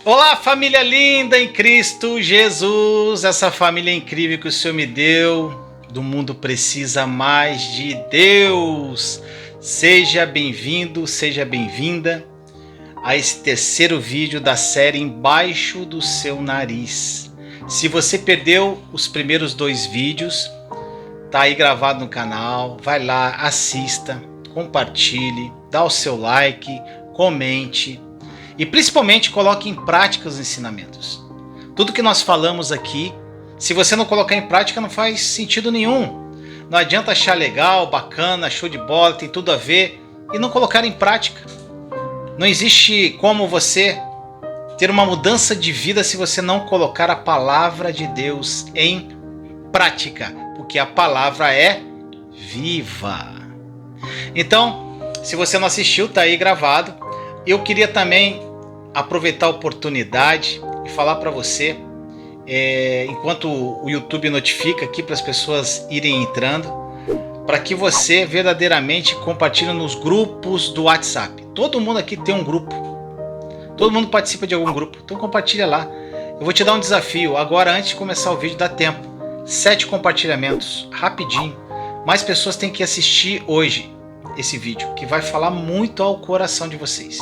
Olá, família linda em Cristo Jesus, essa família incrível que o Senhor me deu. Do mundo precisa mais de Deus. Seja bem-vindo, seja bem-vinda a esse terceiro vídeo da série Embaixo do Seu Nariz. Se você perdeu os primeiros 2 vídeos, tá aí gravado no canal, vai lá, assista, compartilhe, dá o seu like, comente. E principalmente coloque em prática os ensinamentos. Tudo que nós falamos aqui, se você não colocar em prática, não faz sentido nenhum. Não adianta achar legal, bacana, show de bola, tem tudo a ver e não colocar em prática. Não existe como você ter uma mudança de vida se você não colocar a palavra de Deus em prática, porque a palavra é viva. Então, se você não assistiu, tá aí gravado. Eu queria também aproveitar a oportunidade e falar para você, enquanto o YouTube notifica aqui para as pessoas irem entrando, para que você verdadeiramente compartilhe nos grupos do WhatsApp. Todo mundo aqui tem um grupo, todo mundo participa de algum grupo, então compartilha lá. Eu vou te dar um desafio agora, antes de começar o vídeo, dá tempo, 7 compartilhamentos, rapidinho. Mais pessoas têm que assistir hoje esse vídeo, que vai falar muito ao coração de vocês.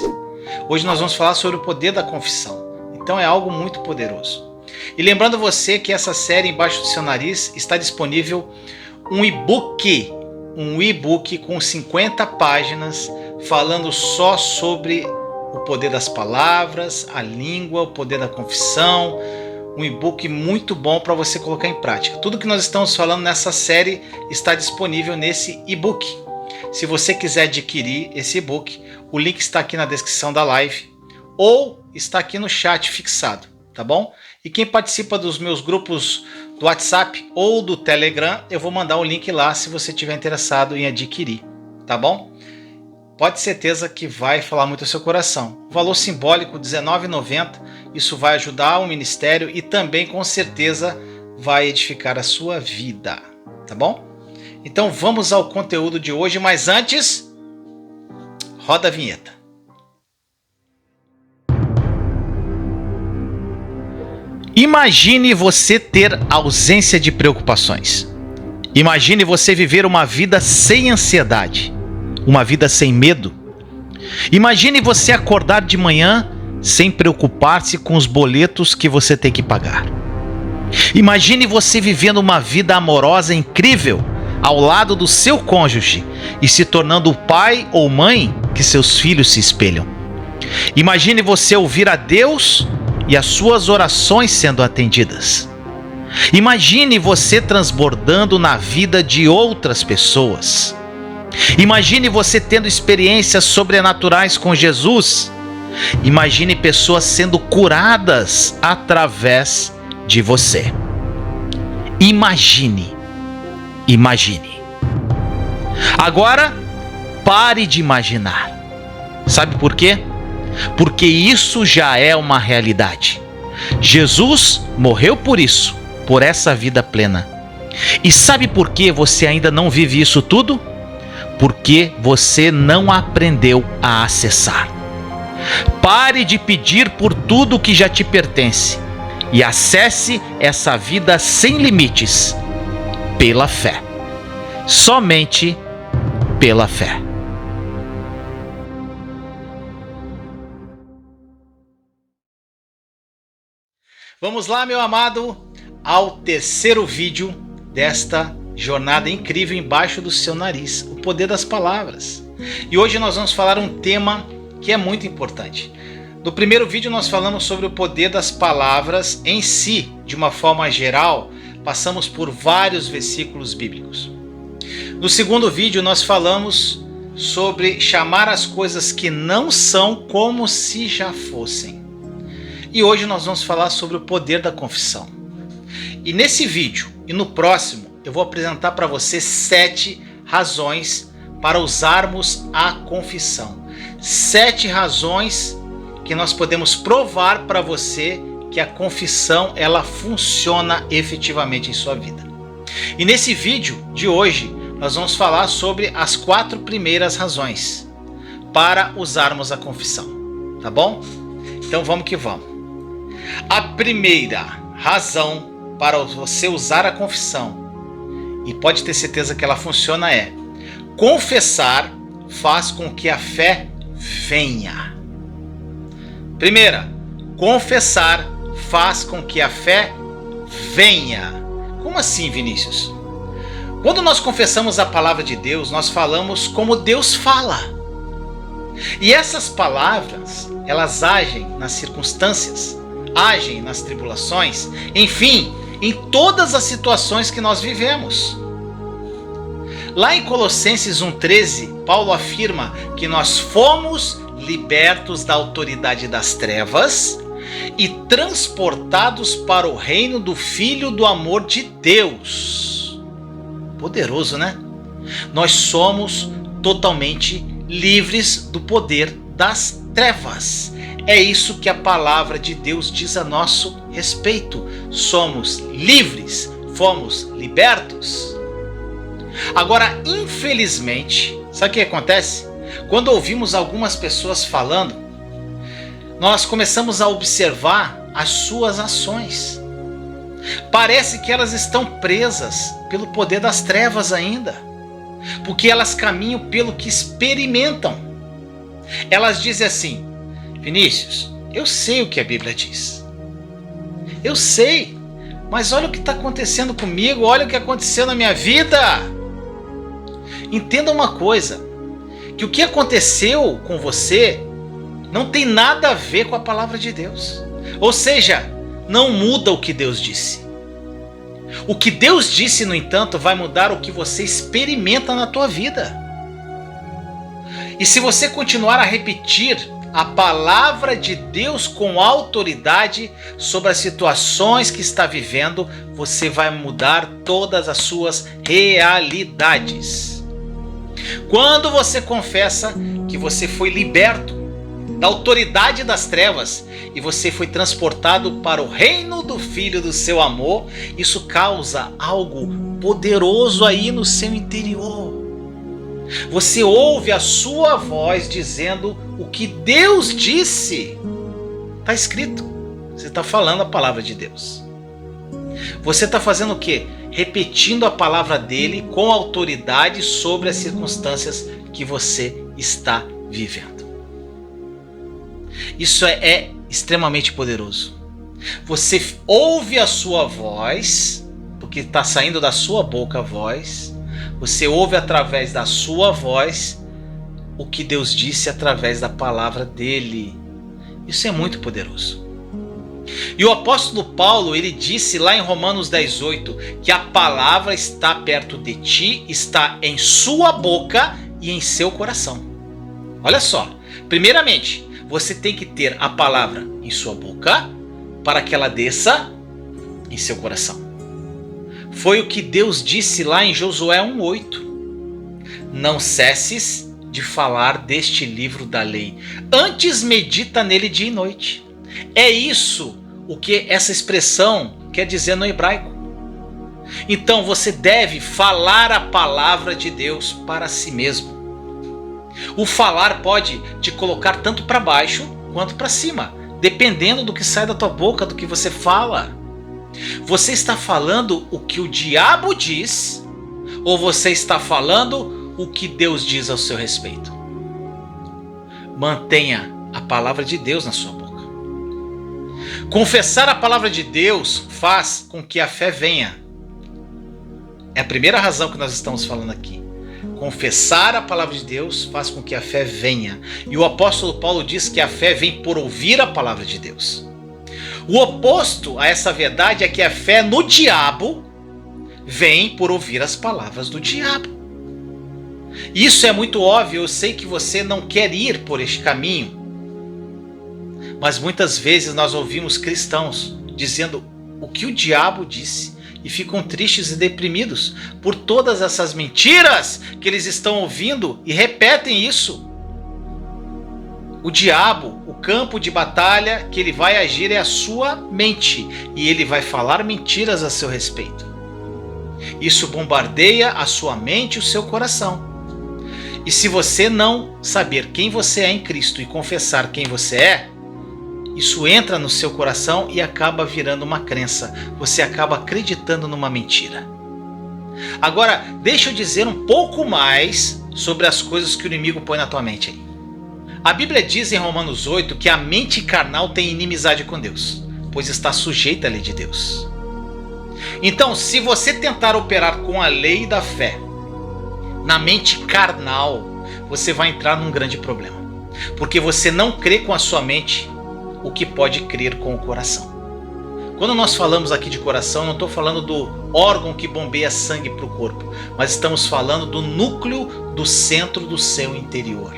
Hoje nós vamos falar sobre o poder da confissão, então é algo muito poderoso. E lembrando você que essa série Embaixo do Seu Nariz está disponível um e-book com 50 páginas falando só sobre o poder das palavras, a língua, o poder da confissão. Um e-book muito bom para você colocar em prática. Tudo que nós estamos falando nessa série está disponível nesse e-book. Se você quiser adquirir esse e-book, o link está aqui na descrição da live ou está aqui no chat fixado, tá bom? E quem participa dos meus grupos do WhatsApp ou do Telegram, eu vou mandar o link lá se você estiver interessado em adquirir, tá bom? Pode ter certeza que vai falar muito ao seu coração. Valor simbólico R$19,90, isso vai ajudar o ministério e também com certeza vai edificar a sua vida, tá bom? Então vamos ao conteúdo de hoje, mas antes, roda a vinheta. Imagine você ter ausência de preocupações. Imagine você viver uma vida sem ansiedade, uma vida sem medo. Imagine você acordar de manhã sem preocupar-se com os boletos que você tem que pagar. Imagine você vivendo uma vida amorosa incrível ao lado do seu cônjuge e se tornando o pai ou mãe que seus filhos se espelham. Imagine você ouvir a Deus e as suas orações sendo atendidas. Imagine você transbordando na vida de outras pessoas. Imagine você tendo experiências sobrenaturais com Jesus. Imagine pessoas sendo curadas através de você. Imagine. Agora, pare de imaginar. Sabe por quê? Porque isso já é uma realidade. Jesus morreu por isso, por essa vida plena. E sabe por que você ainda não vive isso tudo? Porque você não aprendeu a acessar. Pare de pedir por tudo que já te pertence e acesse essa vida sem limites. Pela fé. Somente pela fé. Vamos lá, meu amado, ao terceiro vídeo desta jornada incrível embaixo do seu nariz, o poder das palavras. E hoje nós vamos falar um tema que é muito importante. No primeiro vídeo nós falamos sobre o poder das palavras em si, de uma forma geral. Passamos por vários versículos bíblicos. No segundo vídeo nós falamos sobre chamar as coisas que não são como se já fossem. E hoje nós vamos falar sobre o poder da confissão. E nesse vídeo e no próximo eu vou apresentar para você 7 razões para usarmos a confissão. 7 razões que nós podemos provar para você que a confissão ela funciona efetivamente em sua vida. E nesse vídeo de hoje nós vamos falar sobre as 4 primeiras razões para usarmos a confissão, tá bom? Então vamos que vamos. A primeira razão para você usar a confissão, e pode ter certeza que ela funciona, é: confessar faz com que a fé venha. Primeira, confessar faz com que a fé venha. Como assim, Vinícius? Quando nós confessamos a palavra de Deus, nós falamos como Deus fala. E essas palavras, elas agem nas circunstâncias, agem nas tribulações, enfim, em todas as situações que nós vivemos. Lá em Colossenses 1,13, Paulo afirma que nós fomos libertos da autoridade das trevas e transportados para o reino do Filho do amor de Deus. Poderoso, né? Nós somos totalmente livres do poder das trevas. É isso que a palavra de Deus diz a nosso respeito. Somos livres, fomos libertos. Agora, infelizmente, sabe o que acontece? Quando ouvimos algumas pessoas falando, nós começamos a observar as suas ações. Parece que elas estão presas pelo poder das trevas ainda, porque elas caminham pelo que experimentam. Elas dizem assim: Vinícius, eu sei o que a Bíblia diz. Eu sei, mas olha o que está acontecendo comigo, olha o que aconteceu na minha vida. Entenda uma coisa, que o que aconteceu com você não tem nada a ver com a palavra de Deus. Ou seja, não muda o que Deus disse. O que Deus disse, no entanto, vai mudar o que você experimenta na tua vida. E se você continuar a repetir a palavra de Deus com autoridade sobre as situações que está vivendo, você vai mudar todas as suas realidades. Quando você confessa que você foi liberto da autoridade das trevas e você foi transportado para o reino do Filho do seu amor, isso causa algo poderoso aí no seu interior. Você ouve a sua voz dizendo o que Deus disse. Está escrito. Você está falando a palavra de Deus. Você está fazendo o quê? Repetindo a palavra dele com autoridade sobre as circunstâncias que você está vivendo. Isso é extremamente poderoso. Você ouve a sua voz, porque está saindo da sua boca a voz. Você ouve através da sua voz o que Deus disse através da palavra dele. Isso é muito poderoso. E o apóstolo Paulo, ele disse lá em Romanos 10,8 que a palavra está perto de ti, está em sua boca e em seu coração. Olha só, primeiramente, você tem que ter a palavra em sua boca para que ela desça em seu coração. Foi o que Deus disse lá em Josué 1,8. Não cesses de falar deste livro da lei, antes medita nele dia e noite. É isso o que essa expressão quer dizer no hebraico. Então você deve falar a palavra de Deus para si mesmo. O falar pode te colocar tanto para baixo quanto para cima, dependendo do que sai da tua boca, do que você fala. Você está falando o que o diabo diz, ou você está falando o que Deus diz ao seu respeito? Mantenha a palavra de Deus na sua boca. Confessar a palavra de Deus faz com que a fé venha. É a primeira razão que nós estamos falando aqui. Confessar a palavra de Deus faz com que a fé venha. E o apóstolo Paulo diz que a fé vem por ouvir a palavra de Deus. O oposto a essa verdade é que a fé no diabo vem por ouvir as palavras do diabo. Isso é muito óbvio, eu sei que você não quer ir por este caminho. Mas muitas vezes nós ouvimos cristãos dizendo o que o diabo disse e ficam tristes e deprimidos por todas essas mentiras que eles estão ouvindo e repetem isso. O diabo, o campo de batalha que ele vai agir é a sua mente e ele vai falar mentiras a seu respeito. Isso bombardeia a sua mente e o seu coração. E se você não saber quem você é em Cristo e confessar quem você é, isso entra no seu coração e acaba virando uma crença. Você acaba acreditando numa mentira. Agora, deixa eu dizer um pouco mais sobre as coisas que o inimigo põe na tua mente aí. A Bíblia diz em Romanos 8 que a mente carnal tem inimizade com Deus, pois está sujeita à lei de Deus. Então, se você tentar operar com a lei da fé na mente carnal, você vai entrar num grande problema. Porque você não crê com a sua mente o que pode crer com o coração. Quando nós falamos aqui de coração, não estou falando do órgão que bombeia sangue para o corpo, mas estamos falando do núcleo do centro do seu interior.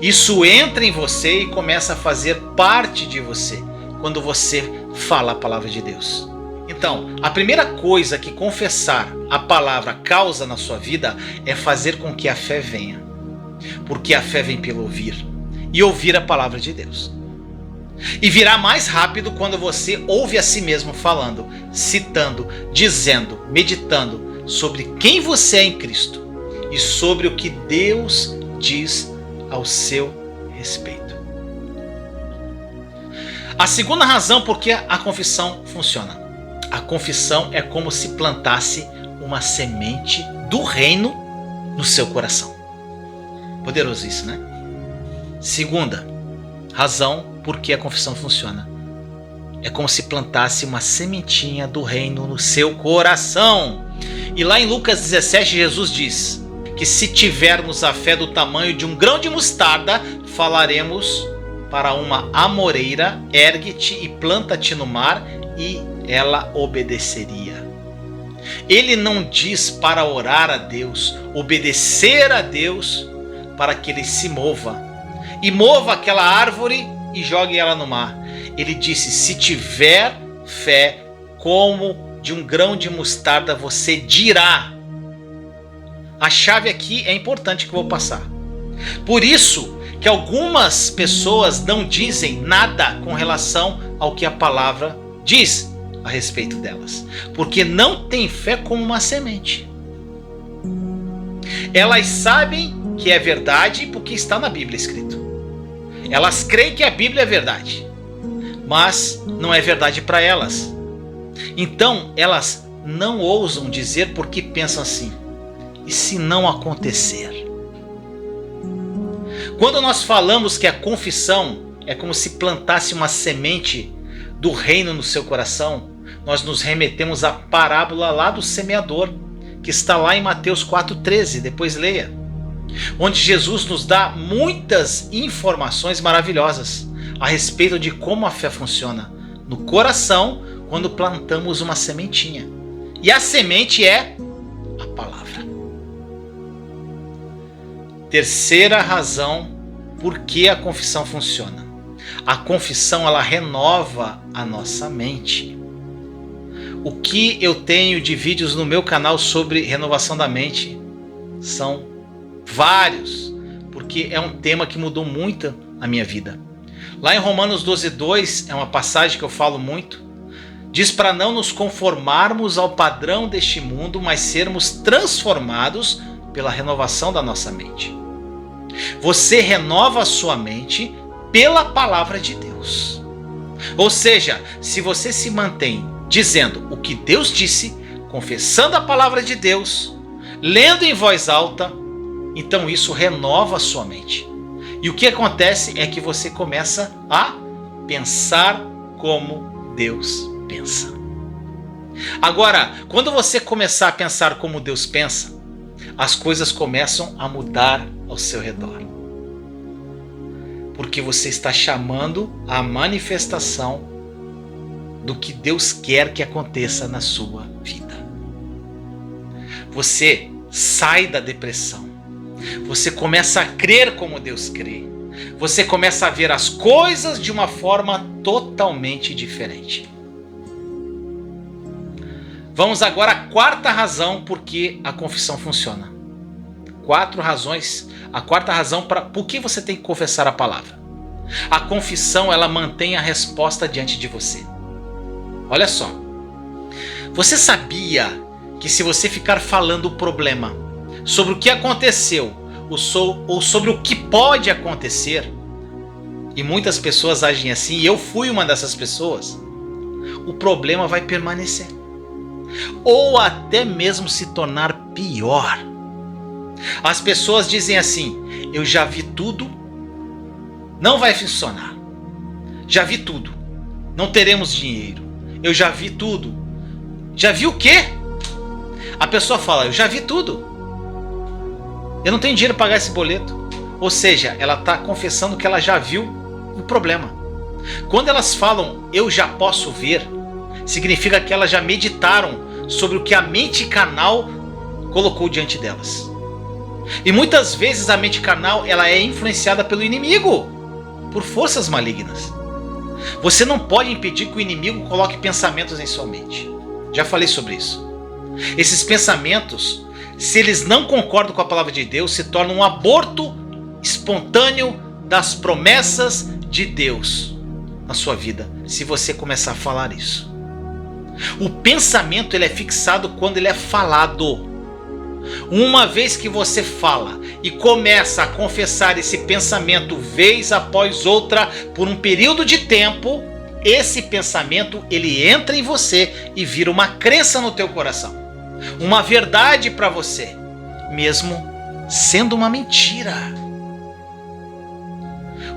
Isso entra em você e começa a fazer parte de você quando você fala a palavra de Deus. Então, a primeira coisa que confessar a palavra causa na sua vida é fazer com que a fé venha. Porque a fé vem pelo ouvir, e ouvir a palavra de Deus. E virá mais rápido quando você ouve a si mesmo falando, citando, dizendo, meditando sobre quem você é em Cristo e sobre o que Deus diz ao seu respeito. A segunda razão por que a confissão funciona. A confissão é como se plantasse uma semente do reino no seu coração. Poderoso isso, né? Segunda razão por que a confissão funciona. É como se plantasse uma sementinha do reino no seu coração. E lá em Lucas 17, Jesus diz que se tivermos a fé do tamanho de um grão de mostarda, falaremos para uma amoreira, ergue-te e planta-te no mar, e ela obedeceria. Ele não diz para orar a Deus, obedecer a Deus, para que ele se mova. E mova aquela árvore e jogue ela no mar. Ele disse, se tiver fé como de um grão de mostarda, você dirá. A chave aqui é importante que eu vou passar. Por isso que algumas pessoas não dizem nada com relação ao que a palavra diz a respeito delas. Porque não tem fé como uma semente. Elas sabem que é verdade porque está na Bíblia escrito. Elas creem que a Bíblia é verdade, mas não é verdade para elas. Então elas não ousam dizer porque pensam assim, e se não acontecer? Quando nós falamos que a confissão é como se plantasse uma semente do reino no seu coração, nós nos remetemos à parábola lá do semeador, que está lá em Mateus 4,13, depois leia. Onde Jesus nos dá muitas informações maravilhosas a respeito de como a fé funciona no coração quando plantamos uma sementinha. E a semente é a palavra. Terceira razão por que a confissão funciona. A confissão, ela renova a nossa mente. O que eu tenho de vídeos no meu canal sobre renovação da mente são vários, porque é um tema que mudou muito a minha vida. Lá em Romanos 12:2 é uma passagem que eu falo muito. Diz para não nos conformarmos ao padrão deste mundo, mas sermos transformados pela renovação da nossa mente. Você renova a sua mente pela palavra de Deus. Ou seja, se você se mantém dizendo o que Deus disse, confessando a palavra de Deus, lendo em voz alta, então isso renova a sua mente. E o que acontece é que você começa a pensar como Deus pensa. Agora, quando você começar a pensar como Deus pensa, as coisas começam a mudar ao seu redor. Porque você está chamando a manifestação do que Deus quer que aconteça na sua vida. Você sai da depressão. Você começa a crer como Deus crê. Você começa a ver as coisas de uma forma totalmente diferente. Vamos agora à quarta razão por que a confissão funciona. 4 razões. A quarta razão por que você tem que confessar a palavra. A confissão, ela mantém a resposta diante de você. Olha só. Você sabia que se você ficar falando o problema sobre o que aconteceu ou sobre o que pode acontecer, e muitas pessoas agem assim, e eu fui uma dessas pessoas, o problema vai permanecer. Ou até mesmo se tornar pior. As pessoas dizem assim: eu já vi tudo, não vai funcionar. Já vi tudo, não teremos dinheiro. Eu já vi tudo. Já vi o quê? A pessoa fala: eu já vi tudo, eu não tenho dinheiro para pagar esse boleto. Ou seja, ela está confessando que ela já viu o problema. Quando elas falam eu já posso ver, significa que elas já meditaram sobre o que a mente carnal colocou diante delas. E muitas vezes a mente carnal ela é influenciada pelo inimigo, por forças malignas. Você não pode impedir que o inimigo coloque pensamentos em sua mente. Já falei sobre isso. Esses pensamentos, se eles não concordam com a palavra de Deus, se tornam um aborto espontâneo das promessas de Deus na sua vida, se você começar a falar isso. O pensamento ele é fixado quando ele é falado. Uma vez que você fala e começa a confessar esse pensamento vez após outra por um período de tempo, esse pensamento ele entra em você e vira uma crença no teu coração, uma verdade para você, mesmo sendo uma mentira.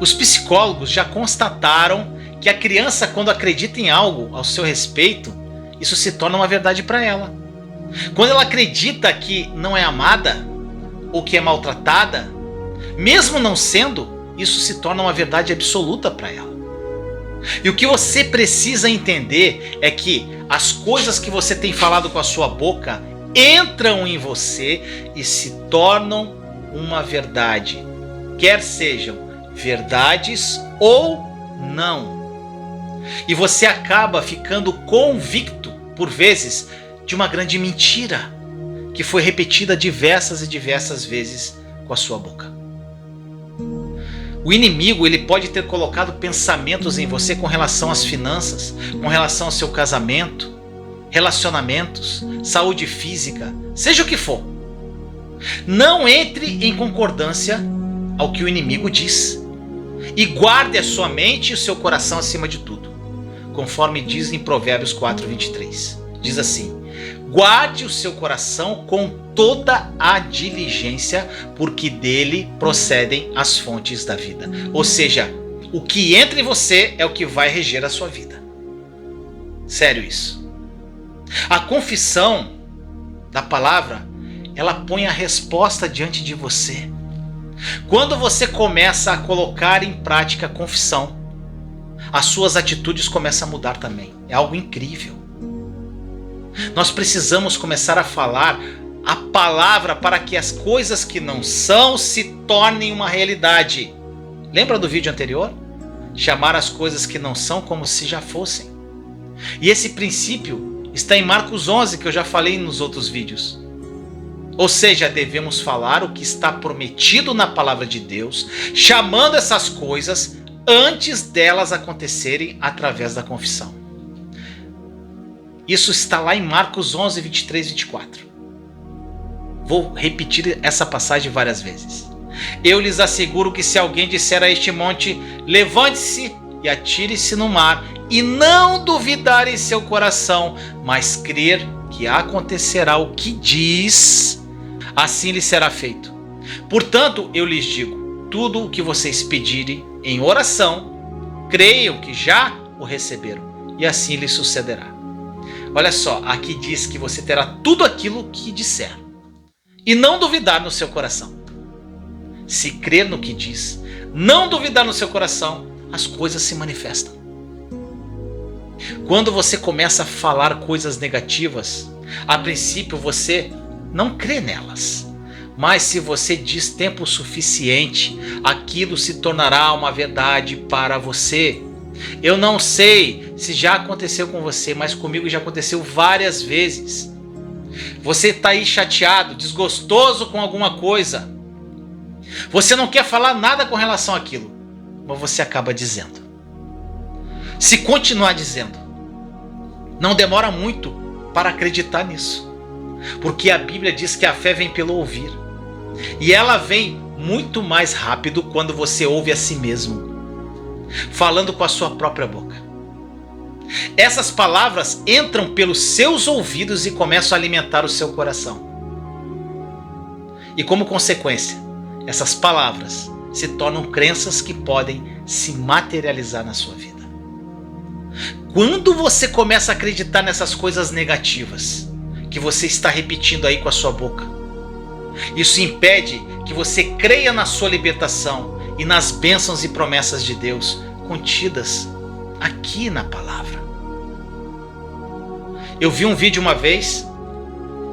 Os psicólogos já constataram que a criança, quando acredita em algo ao seu respeito, isso se torna uma verdade para ela. Quando ela acredita que não é amada ou que é maltratada, mesmo não sendo, isso se torna uma verdade absoluta para ela. E o que você precisa entender é que as coisas que você tem falado com a sua boca entram em você e se tornam uma verdade, quer sejam verdades ou não. E você acaba ficando convicto, por vezes, de uma grande mentira que foi repetida diversas e diversas vezes com a sua boca. O inimigo ele pode ter colocado pensamentos em você com relação às finanças, com relação ao seu casamento, relacionamentos, saúde física, seja o que for. Não entre em concordância ao que o inimigo diz. E guarde a sua mente e o seu coração acima de tudo. Conforme diz em Provérbios 4:23. Diz assim: guarde o seu coração com toda a diligência, porque dele procedem as fontes da vida. Ou seja, o que entra em você é o que vai reger a sua vida. Sério isso. A confissão da palavra, ela põe a resposta diante de você. Quando você começa a colocar em prática a confissão, as suas atitudes começam a mudar também. É algo incrível. Nós precisamos começar a falar a palavra para que as coisas que não são se tornem uma realidade. Lembra do vídeo anterior? Chamar as coisas que não são como se já fossem. E esse princípio está em Marcos 11, que eu já falei nos outros vídeos. Ou seja, devemos falar o que está prometido na palavra de Deus, chamando essas coisas antes delas acontecerem através da confissão. Isso está lá em Marcos 11, 23 e 24. Vou repetir essa passagem várias vezes. Eu lhes asseguro que se alguém disser a este monte, levante-se e atire-se no mar, e não duvidar em seu coração, mas crer que acontecerá o que diz, assim lhe será feito. Portanto, eu lhes digo, tudo o que vocês pedirem em oração, creiam que já o receberam, e assim lhe sucederá. Olha só, aqui diz que você terá tudo aquilo que disser, e não duvidar no seu coração. Se crer no que diz, não duvidar no seu coração, as coisas se manifestam. Quando você começa a falar coisas negativas, a princípio você não crê nelas. Mas se você diz tempo suficiente, aquilo se tornará uma verdade para você. Eu não sei se já aconteceu com você, mas comigo já aconteceu várias vezes. Você está aí chateado, desgostoso com alguma coisa. Você não quer falar nada com relação àquilo, mas você acaba dizendo. Se continuar dizendo, não demora muito para acreditar nisso. Porque a Bíblia diz que a fé vem pelo ouvir. E ela vem muito mais rápido quando você ouve a si mesmo. falando com a sua própria boca. Essas palavras entram pelos seus ouvidos e começam a alimentar o seu coração. E como consequência, essas palavras se tornam crenças que podem se materializar na sua vida. Quando você começa a acreditar nessas coisas negativas que você está repetindo aí com a sua boca, isso impede que você creia na sua libertação e nas bênçãos e promessas de Deus contidas aqui na palavra. Eu vi um vídeo uma vez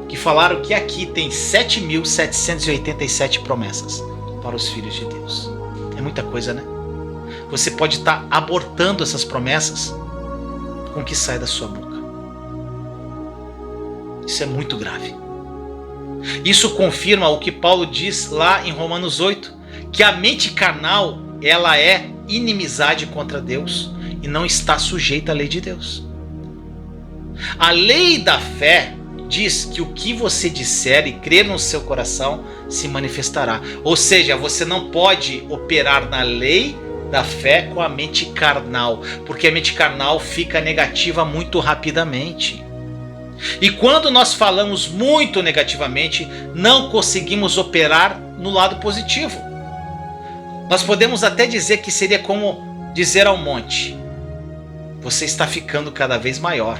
que falaram que aqui tem 7.787 promessas para os filhos de Deus. É muita coisa, né? Você pode estar abortando essas promessas com o que sai da sua boca. Isso é muito grave. Isso confirma o que Paulo diz lá em Romanos 8, que a mente carnal, ela é inimizade contra Deus e não está sujeita à lei de Deus. A lei da fé diz que o que você disser e crer no seu coração se manifestará. Ou seja, você não pode operar na lei da fé com a mente carnal, porque a mente carnal fica negativa muito rapidamente. E quando nós falamos muito negativamente, não conseguimos operar no lado positivo. Nós podemos até dizer que seria como dizer ao monte: você está ficando cada vez maior.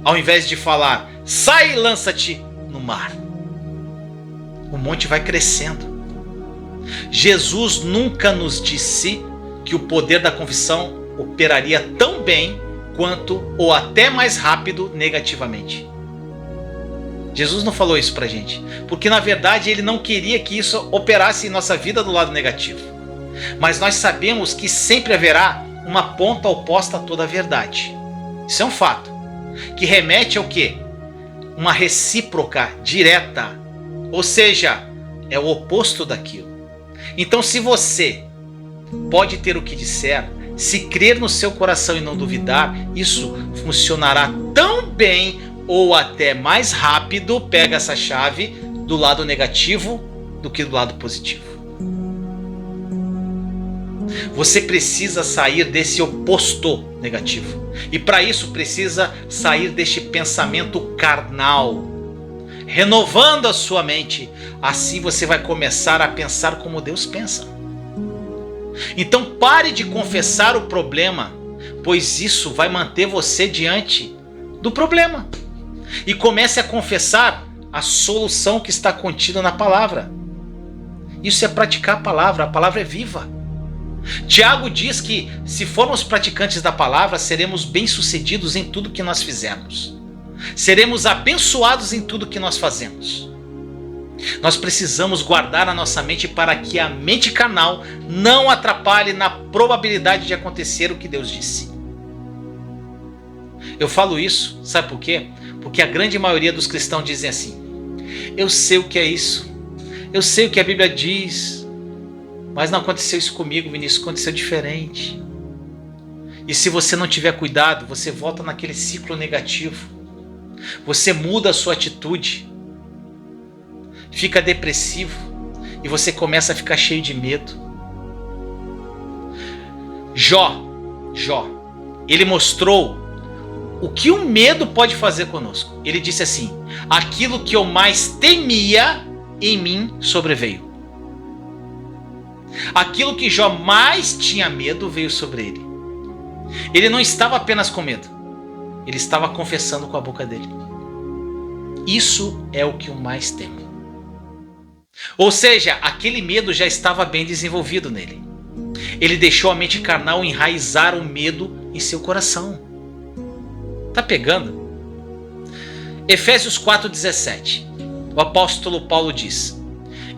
Ao invés de falar, sai e lança-te no mar. O monte vai crescendo. Jesus nunca nos disse que o poder da confissão operaria tão bem quanto ou até mais rápido negativamente. Jesus não falou isso pra gente, porque na verdade ele não queria que isso operasse em nossa vida do lado negativo. Mas nós sabemos que sempre haverá uma ponta oposta a toda a verdade. Isso é um fato. Que remete ao quê? Uma recíproca direta. Ou seja, é o oposto daquilo. Então, se você pode ter o que disser, se crer no seu coração e não duvidar, isso funcionará tão bem ou até mais rápido, pega essa chave, do lado negativo do que do lado positivo. Você precisa sair desse oposto negativo. E para isso precisa sair deste pensamento carnal, renovando a sua mente. Assim você vai começar a pensar como Deus pensa. Então pare de confessar o problema, pois isso vai manter você diante do problema. E comece a confessar a solução que está contida na palavra. Isso é praticar a palavra é viva. Tiago diz que se formos praticantes da palavra, seremos bem-sucedidos em tudo que nós fizermos. Seremos abençoados em tudo que nós fazemos. Nós precisamos guardar a nossa mente para que a mente carnal não atrapalhe na probabilidade de acontecer o que Deus disse. Eu falo isso, sabe por quê? Porque a grande maioria dos cristãos dizem assim: eu sei o que é isso, eu sei o que a Bíblia diz, mas não aconteceu isso comigo, Vinícius, aconteceu diferente. E se você não tiver cuidado, você volta naquele ciclo negativo. Você muda a sua atitude, fica depressivo e você começa a ficar cheio de medo. Jó, ele mostrou o que o medo pode fazer conosco. Ele disse assim: aquilo que eu mais temia em mim sobreveio. Aquilo que Jó mais tinha medo veio sobre ele. Ele não estava apenas com medo, ele estava confessando com a boca dele. Isso é o que eu mais temo. Ou seja, aquele medo já estava bem desenvolvido nele. Ele deixou a mente carnal enraizar o medo em seu coração. Tá pegando? Efésios 4,17. O apóstolo Paulo diz: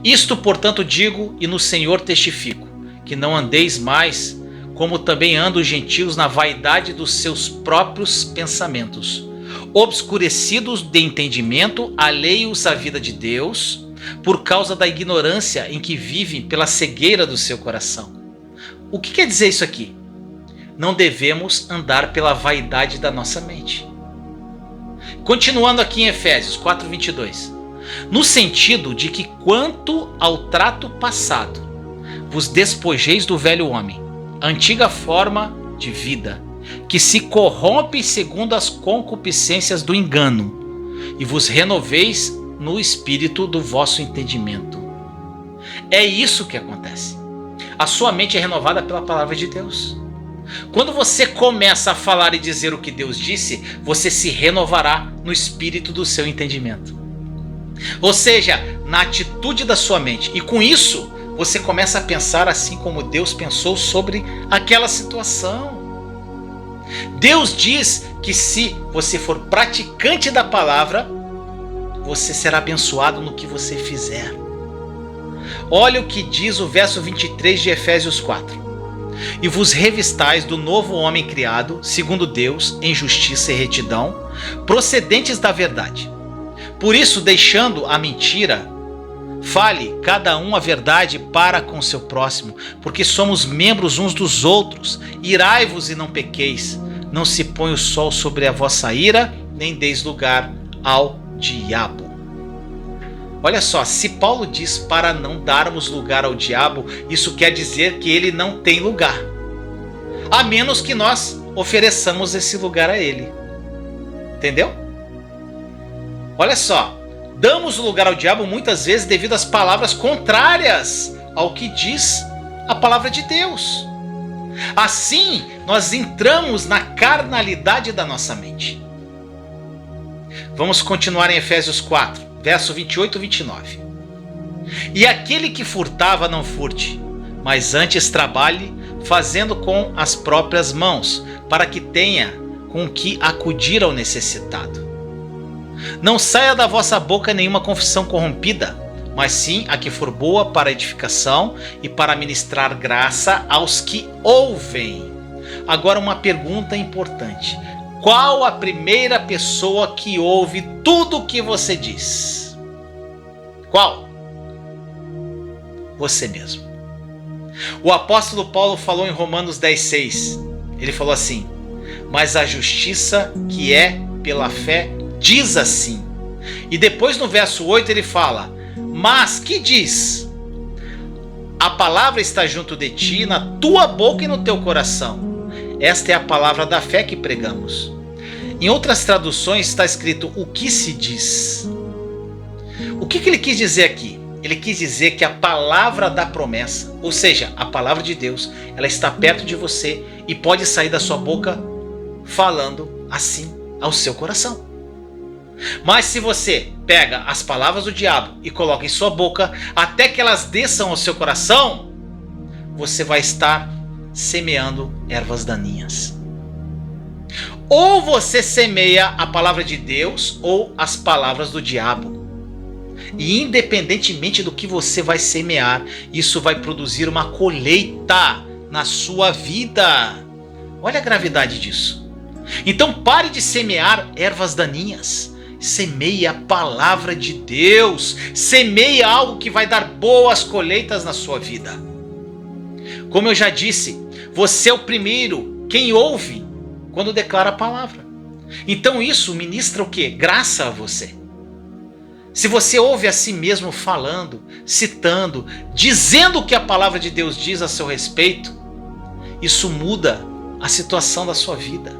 isto, portanto, digo e no Senhor testifico, que não andeis mais como também andam os gentios na vaidade dos seus próprios pensamentos, obscurecidos de entendimento, alheios à vida de Deus, por causa da ignorância em que vivem pela cegueira do seu coração. O que quer dizer isso aqui? Não devemos andar pela vaidade da nossa mente. Continuando aqui em Efésios 4:22. No sentido de que quanto ao trato passado, vos despojeis do velho homem, antiga forma de vida, que se corrompe segundo as concupiscências do engano, e vos renoveis no espírito do vosso entendimento. É isso que acontece. A sua mente é renovada pela palavra de Deus. Quando você começa a falar e dizer o que Deus disse, você se renovará no espírito do seu entendimento. Ou seja, na atitude da sua mente. E com isso, você começa a pensar assim como Deus pensou sobre aquela situação. Deus diz que se você for praticante da palavra, você será abençoado no que você fizer. Olha o que diz o verso 23 de Efésios 4. E vos revistais do novo homem criado, segundo Deus, em justiça e retidão, procedentes da verdade. Por isso, deixando a mentira, fale cada um a verdade para com seu próximo, porque somos membros uns dos outros. Irai-vos e não pequeis. Não se põe o sol sobre a vossa ira, nem deis lugar ao diabo. Olha só, se Paulo diz para não darmos lugar ao diabo, isso quer dizer que ele não tem lugar, a menos que nós ofereçamos esse lugar a ele. Entendeu? Olha só, damos lugar ao diabo muitas vezes devido às palavras contrárias ao que diz a palavra de Deus. Assim, nós entramos na carnalidade da nossa mente. Vamos continuar em Efésios 4, verso 28 e 29. E aquele que furtava não furte, mas antes trabalhe, fazendo com as próprias mãos, para que tenha com que acudir ao necessitado. Não saia da vossa boca nenhuma confissão corrompida, mas sim a que for boa para edificação e para ministrar graça aos que ouvem. Agora uma pergunta importante. Qual a primeira pessoa que ouve tudo o que você diz? Qual? Você mesmo. O apóstolo Paulo falou em Romanos 10,6. Ele falou assim: mas a justiça que é pela fé diz assim. E depois no verso 8 ele fala: mas que diz? A palavra está junto de ti, na tua boca e no teu coração. Esta é a palavra da fé que pregamos. Em outras traduções está escrito o que se diz. O que ele quis dizer aqui? Ele quis dizer que a palavra da promessa, ou seja, a palavra de Deus, ela está perto de você e pode sair da sua boca falando assim ao seu coração. Mas se você pega as palavras do diabo e coloca em sua boca, até que elas desçam ao seu coração, você vai estar semeando ervas daninhas. Ou você semeia a palavra de Deus ou as palavras do diabo. E independentemente do que você vai semear, isso vai produzir uma colheita na sua vida. Olha a gravidade disso. Então pare de semear ervas daninhas. Semeie a palavra de Deus. Semeie algo que vai dar boas colheitas na sua vida. Como eu já disse, você é o primeiro quem ouve quando declara a palavra. Então isso ministra o quê? Graça a você. Se você ouve a si mesmo falando, citando, dizendo o que a palavra de Deus diz a seu respeito, isso muda a situação da sua vida.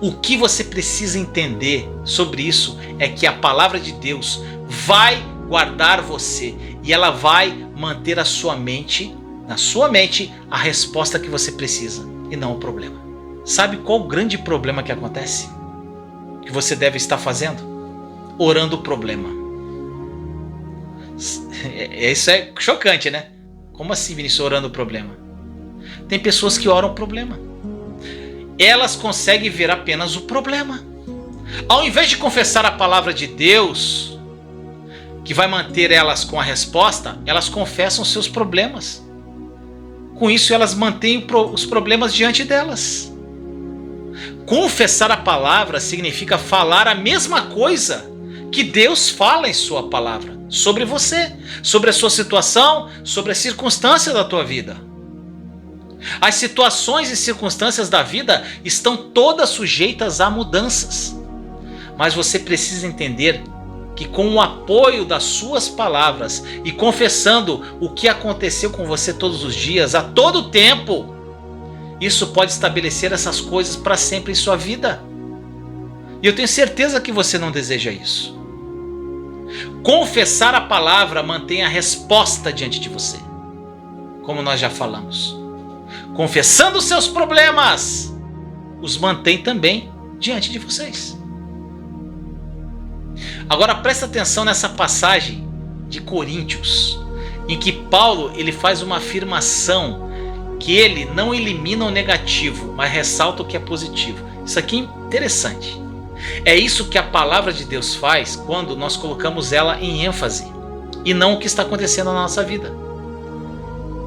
O que você precisa entender sobre isso é que a palavra de Deus vai guardar você e ela vai manter a sua mente, na sua mente, a resposta que você precisa e não o problema. Sabe qual o grande problema que acontece? Que você deve estar fazendo? Orando o problema. Isso é chocante, né? Como assim, Vinícius, orando o problema? Tem pessoas que oram o problema. Elas conseguem ver apenas o problema. Ao invés de confessar a palavra de Deus, que vai manter elas com a resposta, elas confessam seus problemas. Com isso, elas mantêm os problemas diante delas. Confessar a palavra significa falar a mesma coisa que Deus fala em sua palavra sobre você, sobre a sua situação, sobre as circunstâncias da tua vida. As situações e circunstâncias da vida estão todas sujeitas a mudanças. Mas você precisa entender que com o apoio das suas palavras e confessando o que aconteceu com você todos os dias, a todo tempo, isso pode estabelecer essas coisas para sempre em sua vida. E eu tenho certeza que você não deseja isso. Confessar a palavra mantém a resposta diante de você, como nós já falamos. Confessando os seus problemas, os mantém também diante de vocês. Agora presta atenção nessa passagem de Coríntios, em que Paulo ele faz uma afirmação que ele não elimina o negativo, mas ressalta o que é positivo. Isso aqui é interessante. É isso que a palavra de Deus faz quando nós colocamos ela em ênfase e não o que está acontecendo na nossa vida.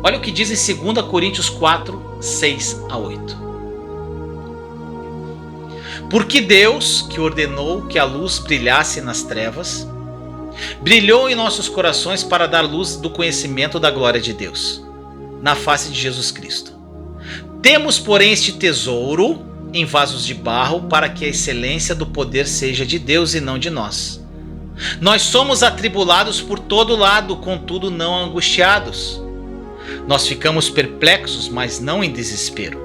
Olha o que diz em 2 Coríntios 4, 6 a 8. Porque Deus, que ordenou que a luz brilhasse nas trevas, brilhou em nossos corações para dar luz do conhecimento da glória de Deus, na face de Jesus Cristo. Temos, porém, este tesouro em vasos de barro, para que a excelência do poder seja de Deus e não de nós. Nós somos atribulados por todo lado, contudo não angustiados. Nós ficamos perplexos, mas não em desespero.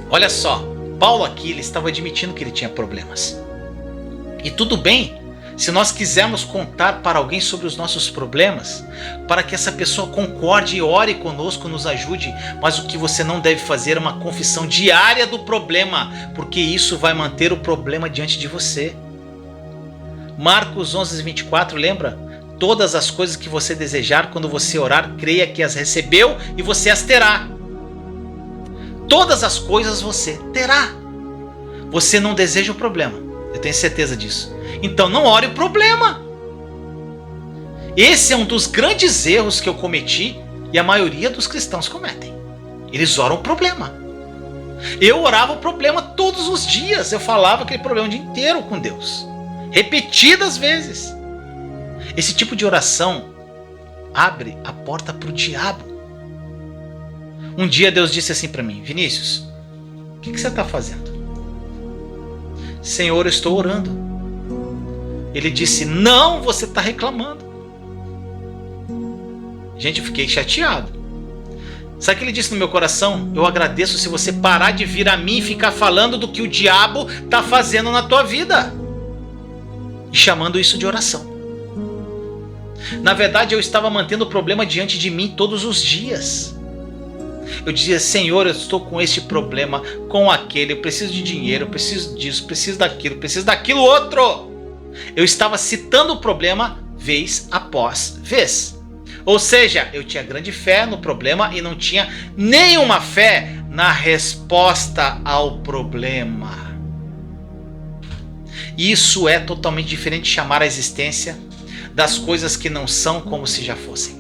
Olha só, Paulo aqui ele estava admitindo que ele tinha problemas. E tudo bem se nós quisermos contar para alguém sobre os nossos problemas, para que essa pessoa concorde e ore conosco, nos ajude, mas o que você não deve fazer é uma confissão diária do problema, porque isso vai manter o problema diante de você. Marcos 11:24, lembra? Todas as coisas que você desejar quando você orar, creia que as recebeu e você as terá. Todas as coisas você terá. Você não deseja o problema, eu tenho certeza disso. Então não ore o problema. Esse é um dos grandes erros que eu cometi e a maioria dos cristãos cometem. Eles oram o problema. Eu orava o problema todos os dias. Eu falava aquele problema o dia inteiro com Deus, repetidas vezes. Esse tipo de oração abre a porta para o diabo. Um dia Deus disse assim para mim: Vinícius, o que você está fazendo? Senhor, eu estou orando. Ele disse: não, você está reclamando. Gente, eu fiquei chateado. Sabe o que ele disse no meu coração? Eu agradeço se você parar de vir a mim e ficar falando do que o diabo está fazendo na tua vida e chamando isso de oração. Na verdade, eu estava mantendo o problema diante de mim todos os dias. Eu dizia: Senhor, eu estou com este problema, com aquele, eu preciso de dinheiro, eu preciso disso, preciso daquilo outro. Eu estava citando o problema vez após vez. Ou seja, eu tinha grande fé no problema e não tinha nenhuma fé na resposta ao problema. Isso é totalmente diferente de chamar a existência das coisas que não são como se já fossem.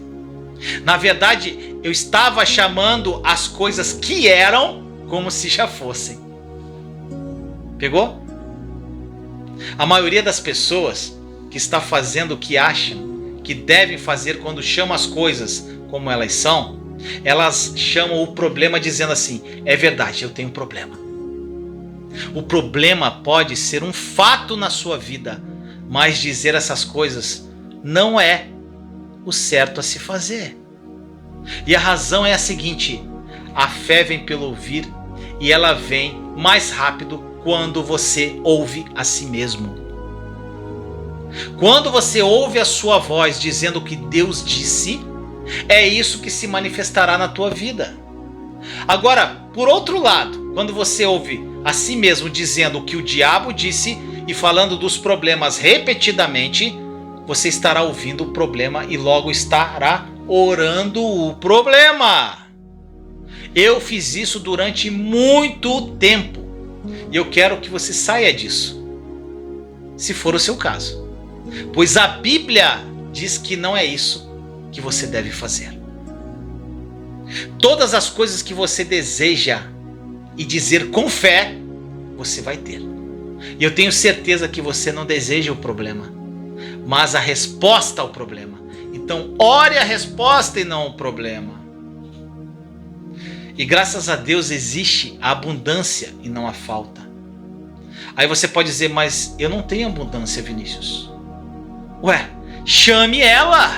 Na verdade, eu estava chamando as coisas que eram como se já fossem. Pegou? A maioria das pessoas que está fazendo o que acham que devem fazer quando chamam as coisas como elas são, elas chamam o problema dizendo assim: é verdade, eu tenho um problema. O problema pode ser um fato na sua vida, mas dizer essas coisas não é o certo a se fazer. E a razão é a seguinte: a fé vem pelo ouvir e ela vem mais rápido quando você ouve a si mesmo. Quando você ouve a sua voz dizendo o que Deus disse, é isso que se manifestará na tua vida. Agora, por outro lado, quando você ouve a si mesmo dizendo o que o diabo disse e falando dos problemas repetidamente, você estará ouvindo o problema e logo estará orando o problema. Eu fiz isso durante muito tempo e eu quero que você saia disso, se for o seu caso. Pois a Bíblia diz que não é isso que você deve fazer. Todas as coisas que você deseja e dizer com fé, você vai ter. E eu tenho certeza que você não deseja o problema, mas a resposta ao problema. Então, ore a resposta e não o problema. E graças a Deus existe a abundância e não a falta. Aí você pode dizer: mas eu não tenho abundância, Vinícius. Ué, chame ela.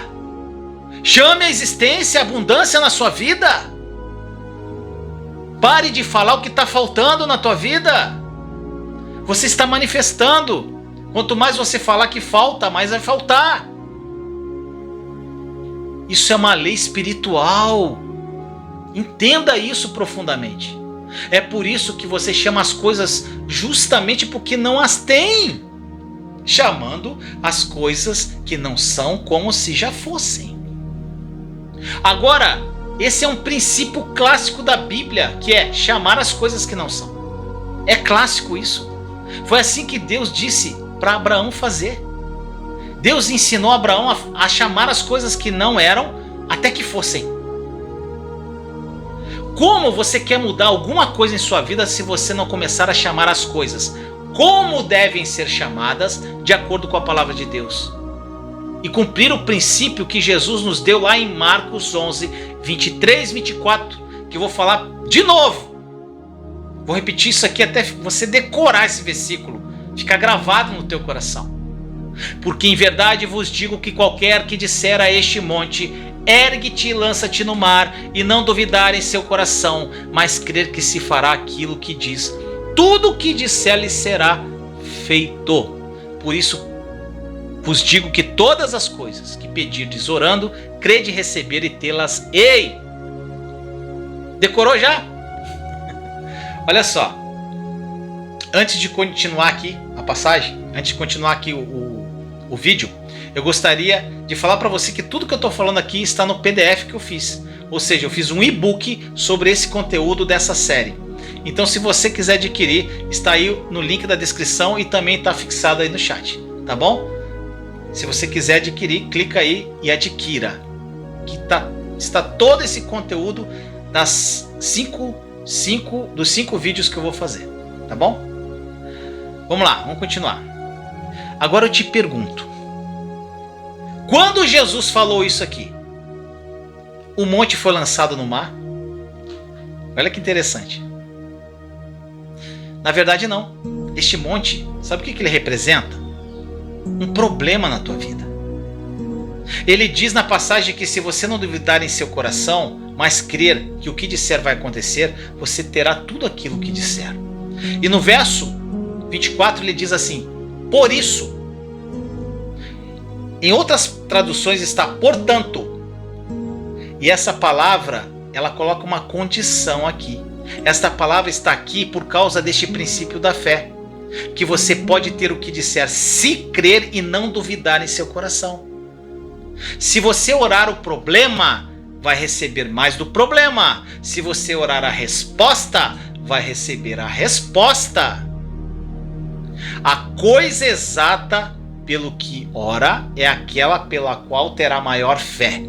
Chame a existência, a abundância na sua vida. Pare de falar o que está faltando na tua vida. Você está manifestando. Quanto mais você falar que falta, mais vai faltar. Isso é uma lei espiritual. Entenda isso profundamente. É por isso que você chama as coisas justamente porque não as tem, chamando as coisas que não são como se já fossem. Agora, esse é um princípio clássico da Bíblia, que é chamar as coisas que não são. É clássico isso. Foi assim que Deus disse para Abraão fazer. Deus ensinou Abraão a chamar as coisas que não eram até que fossem. Como você quer mudar alguma coisa em sua vida se você não começar a chamar as coisas como devem ser chamadas de acordo com a palavra de Deus? E cumprir o princípio que Jesus nos deu lá em Marcos 11, 23, 24, que eu vou falar de novo. Vou repetir isso aqui até você decorar esse versículo, ficar gravado no teu coração. Porque em verdade vos digo que qualquer que disser a este monte, ergue-te e lança-te no mar, e não duvidar em seu coração, mas crer que se fará aquilo que diz, tudo o que disser lhe será feito. Por isso vos digo que todas as coisas que pedirdes orando, crede receber e tê-las. Ei! Decorou já? Olha só. Antes de continuar aqui a passagem, antes de continuar aqui o vídeo, eu gostaria de falar para você que tudo que eu estou falando aqui está no PDF que eu fiz. Ou seja, eu fiz um e-book sobre esse conteúdo dessa série. Então, se você quiser adquirir, está aí no link da descrição e também está fixado aí no chat, tá bom? Se você quiser adquirir, clica aí e adquira. Que está todo esse conteúdo dos 5 vídeos que eu vou fazer, tá bom? Vamos lá, vamos continuar. Agora eu te pergunto, quando Jesus falou isso aqui, o monte foi lançado no mar? Olha que interessante. Na verdade não. Este monte, sabe o que ele representa? Um problema na tua vida. Ele diz na passagem que se você não duvidar em seu coração, mas crer que o que disser vai acontecer, você terá tudo aquilo que disser. E no verso 24 ele diz assim, por isso. Em outras traduções está portanto. E essa palavra, ela coloca uma condição aqui. Esta palavra está aqui por causa deste princípio da fé. Que você pode ter o que disser se crer e não duvidar em seu coração. Se você orar o problema, vai receber mais do problema. Se você orar a resposta, vai receber a resposta. A coisa exata pelo que ora é aquela pela qual terá maior fé.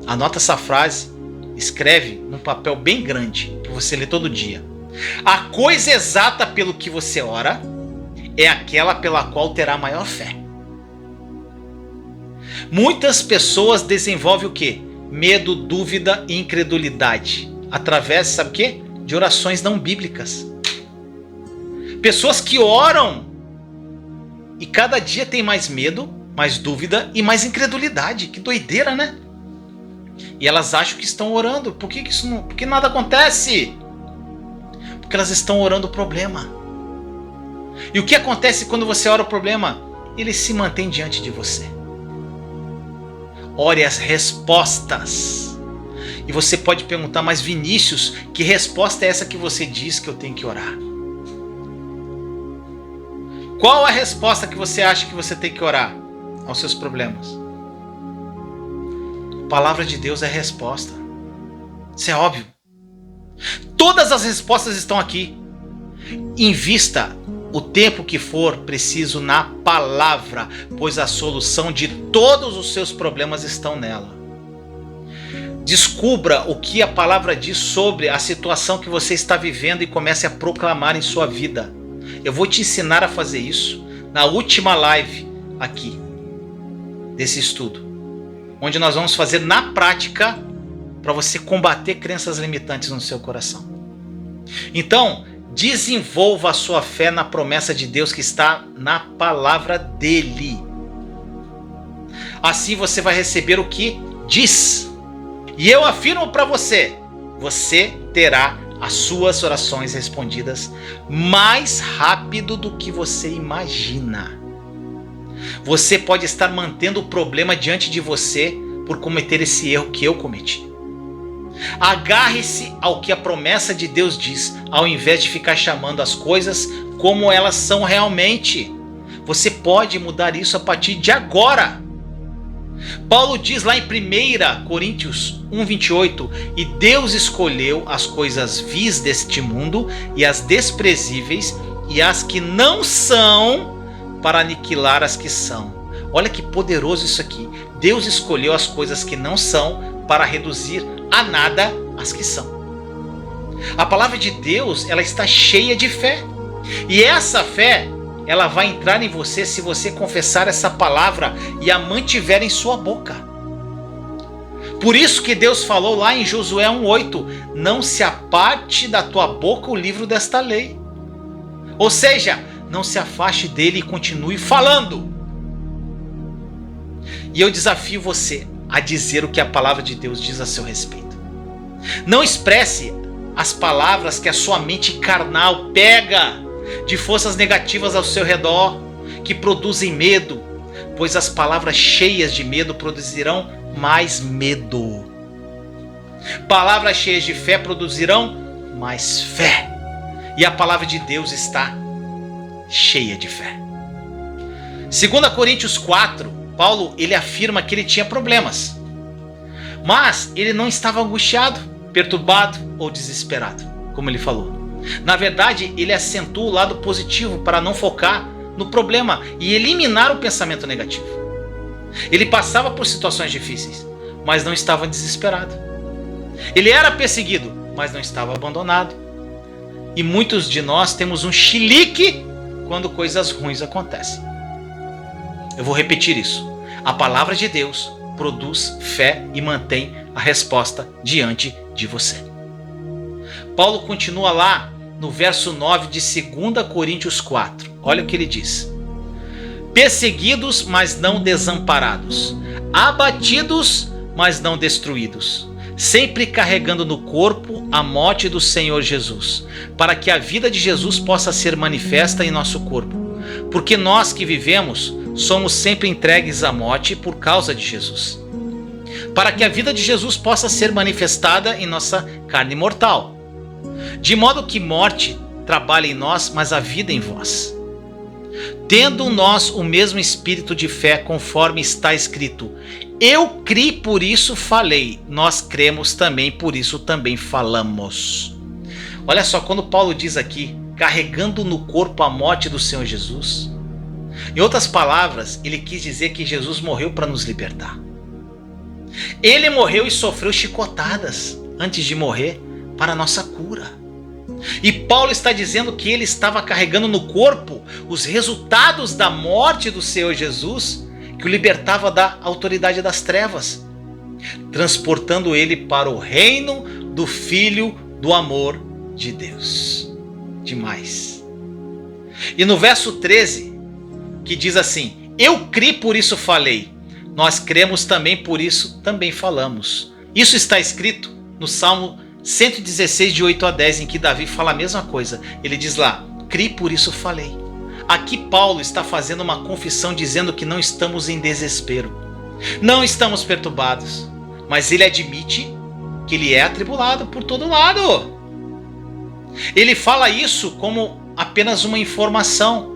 Anota essa frase, escreve num papel bem grande para você ler todo dia. A coisa exata pelo que você ora é aquela pela qual terá maior fé. Muitas pessoas desenvolvem o quê? Medo, dúvida e incredulidade. Através, sabe o quê? De orações não bíblicas. Pessoas que oram e cada dia tem mais medo, mais dúvida e mais incredulidade. Que doideira, né? E elas acham que estão orando. Por que nada acontece? Porque elas estão orando o problema. E o que acontece quando você ora o problema? Ele se mantém diante de você. Ore as respostas. E você pode perguntar, mas Vinícius, que resposta é essa que você diz que eu tenho que orar? Qual a resposta que você acha que você tem que orar aos seus problemas? A palavra de Deus é a resposta. Isso é óbvio. Todas as respostas estão aqui. Invista o tempo que for preciso na palavra, pois a solução de todos os seus problemas estão nela. Descubra o que a palavra diz sobre a situação que você está vivendo e comece a proclamar em sua vida. Eu vou te ensinar a fazer isso na última live aqui desse estudo, onde nós vamos fazer na prática para você combater crenças limitantes no seu coração. Então, desenvolva a sua fé na promessa de Deus que está na palavra dele. assim você vai receber o que diz. E eu afirmo para você, você terá as suas orações respondidas mais rápido do que você imagina. Você pode estar mantendo o problema diante de você por cometer esse erro que eu cometi. Agarre-se ao que a promessa de Deus diz, ao invés de ficar chamando as coisas como elas são realmente. Você pode mudar isso a partir de agora. Paulo diz lá em 1 Coríntios 1:28, e Deus escolheu as coisas vis deste mundo e as desprezíveis e as que não são para aniquilar as que são. Olha que poderoso isso aqui. Deus escolheu as coisas que não são para reduzir a nada as que são. A palavra de Deus, ela está cheia de fé. E essa fé, ela vai entrar em você se você confessar essa palavra e a mantiver em sua boca. Por isso que Deus falou lá em Josué 1:8, não se aparte da tua boca o livro desta lei. Ou seja, não se afaste dele e continue falando. E eu desafio você a dizer o que a palavra de Deus diz a seu respeito. Não expresse as palavras que a sua mente carnal pega de forças negativas ao seu redor, que produzem medo, pois as palavras cheias de medo produzirão mais medo. Palavras cheias de fé produzirão mais fé. E a palavra de Deus está cheia de fé. 2 Coríntios 4, Paulo ele afirma que ele tinha problemas, mas ele não estava angustiado, perturbado ou desesperado, como ele falou. Na verdade, ele acentuou o lado positivo para não focar no problema e eliminar o pensamento negativo. Ele passava por situações difíceis, mas não estava desesperado. Ele era perseguido, mas não estava abandonado. E muitos de nós temos um chilique quando coisas ruins acontecem. Eu vou repetir isso. A palavra de Deus produz fé e mantém a resposta diante de você. Paulo continua lá no verso 9 de 2 Coríntios 4. Olha o que ele diz. Perseguidos, mas não desamparados. Abatidos, mas não destruídos. Sempre carregando no corpo a morte do Senhor Jesus, para que a vida de Jesus possa ser manifesta em nosso corpo. Porque nós que vivemos somos sempre entregues à morte por causa de Jesus, para que a vida de Jesus possa ser manifestada em nossa carne mortal. De modo que morte trabalha em nós, mas a vida em vós. Tendo nós o mesmo espírito de fé, conforme está escrito, eu criei, por isso falei, nós cremos também, por isso também falamos. Olha só, quando Paulo diz aqui, carregando no corpo a morte do Senhor Jesus, em outras palavras, ele quis dizer que Jesus morreu para nos libertar. Ele morreu e sofreu chicotadas antes de morrer para a nossa cura. E Paulo está dizendo que ele estava carregando no corpo os resultados da morte do Senhor Jesus, que o libertava da autoridade das trevas, transportando ele para o reino do Filho do amor de Deus. Demais. E no verso 13, que diz assim, eu criei, por isso falei, nós cremos também, por isso também falamos. Isso está escrito no Salmo 116, de 8 a 10, em que Davi fala a mesma coisa. Ele diz lá, criei, por isso falei. Aqui Paulo está fazendo uma confissão dizendo que não estamos em desespero, não estamos perturbados, mas ele admite que ele é atribulado por todo lado. Ele fala isso como apenas uma informação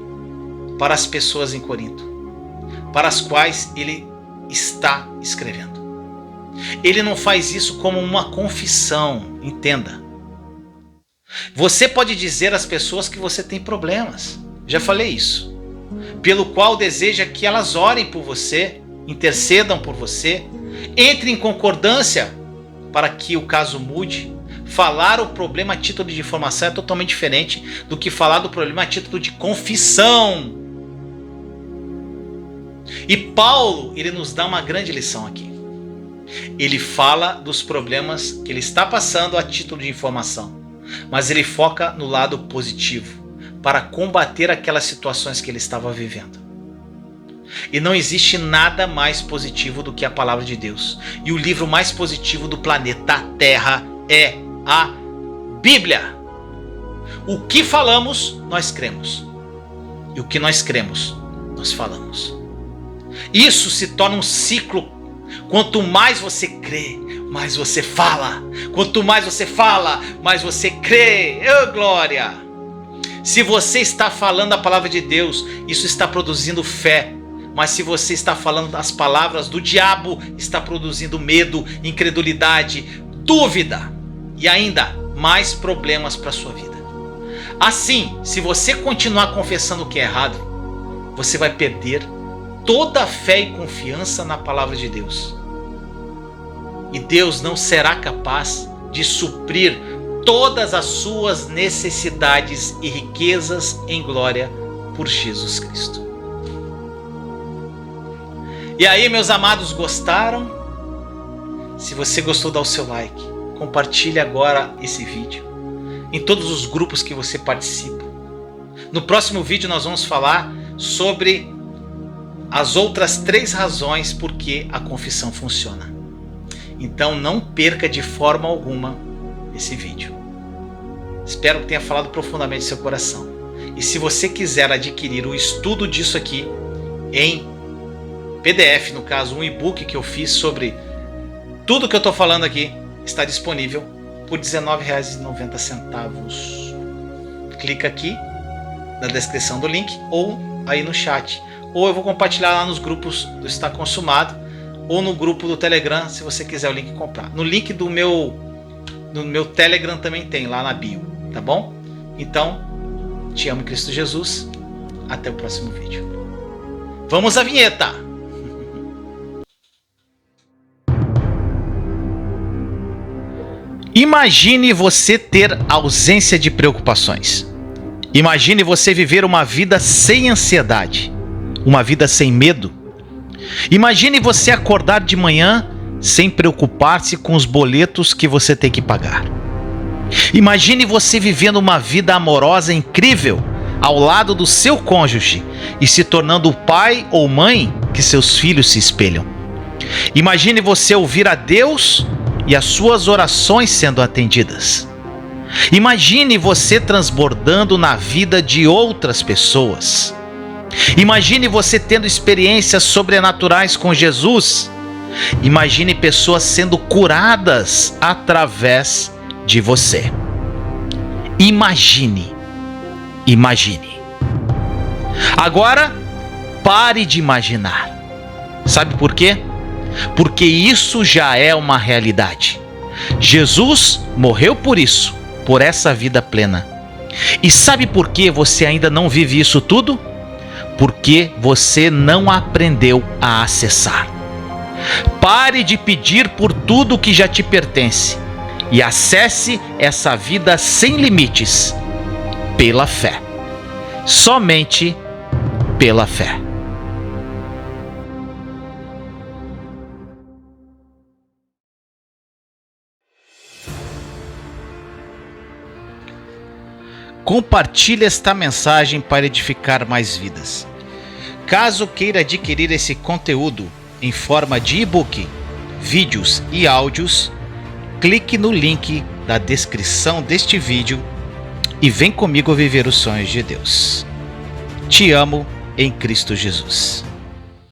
para as pessoas em Corinto, para as quais ele está escrevendo. Ele não faz isso como uma confissão, entenda. Você pode dizer às pessoas que você tem problemas, já falei isso, pelo qual deseja que elas orem por você, intercedam por você, entrem em concordância para que o caso mude. Falar o problema a título de informação é totalmente diferente do que falar do problema a título de confissão. E Paulo, ele nos dá uma grande lição aqui. Ele fala dos problemas que ele está passando a título de informação, mas ele foca no lado positivo, para combater aquelas situações que ele estava vivendo. E não existe nada mais positivo do que a palavra de Deus. E o livro mais positivo do planeta Terra é a Bíblia. O que falamos, nós cremos. E o que nós cremos, nós falamos. Isso se torna um ciclo. Quanto mais você crê, mais você fala. Quanto mais você fala, mais você crê. Oh, glória! Se você está falando a palavra de Deus, isso está produzindo fé. Mas se você está falando as palavras do diabo, está produzindo medo, incredulidade, dúvida e ainda mais problemas para a sua vida. Assim, se você continuar confessando o que é errado, você vai perder toda a fé e confiança na palavra de Deus. E Deus não será capaz de suprir todas as suas necessidades e riquezas em glória por Jesus Cristo. E aí, meus amados, gostaram? Se você gostou, dá o seu like. Compartilhe agora esse vídeo em todos os grupos que você participa. No próximo vídeo nós vamos falar sobre as outras 3 razões por que a confissão funciona. Então não perca de forma alguma esse vídeo. Espero que tenha falado profundamente no seu coração. E se você quiser adquirir o estudo disso aqui em PDF, no caso um e-book que eu fiz sobre tudo que eu estou falando aqui, está disponível por R$19,90. Clica aqui na descrição do link ou aí no chat. Ou eu vou compartilhar lá nos grupos do Está Consumado ou no grupo do Telegram, se você quiser o link comprar. No link do meu Telegram também tem, lá na bio, tá bom? Então, te amo em Cristo Jesus. Até o próximo vídeo. Vamos à vinheta! Imagine você ter ausência de preocupações. Imagine você viver uma vida sem ansiedade, uma vida sem medo. Imagine você acordar de manhã sem preocupar-se com os boletos que você tem que pagar. Imagine você vivendo uma vida amorosa incrível ao lado do seu cônjuge e se tornando o pai ou mãe que seus filhos se espelham. Imagine você ouvir a Deus e as suas orações sendo atendidas. Imagine você transbordando na vida de outras pessoas. Imagine você tendo experiências sobrenaturais com Jesus. Imagine pessoas sendo curadas através de você. Imagine. Agora, pare de imaginar. Sabe por quê? Porque isso já é uma realidade. Jesus morreu por isso, por essa vida plena. E sabe por que você ainda não vive isso tudo? Porque você não aprendeu a acessar. Pare de pedir por tudo que já te pertence e acesse essa vida sem limites pela fé. Somente pela fé. Compartilhe esta mensagem para edificar mais vidas. Caso queira adquirir esse conteúdo em forma de e-book, vídeos e áudios, clique no link da descrição deste vídeo e vem comigo viver os sonhos de Deus. Te amo em Cristo Jesus.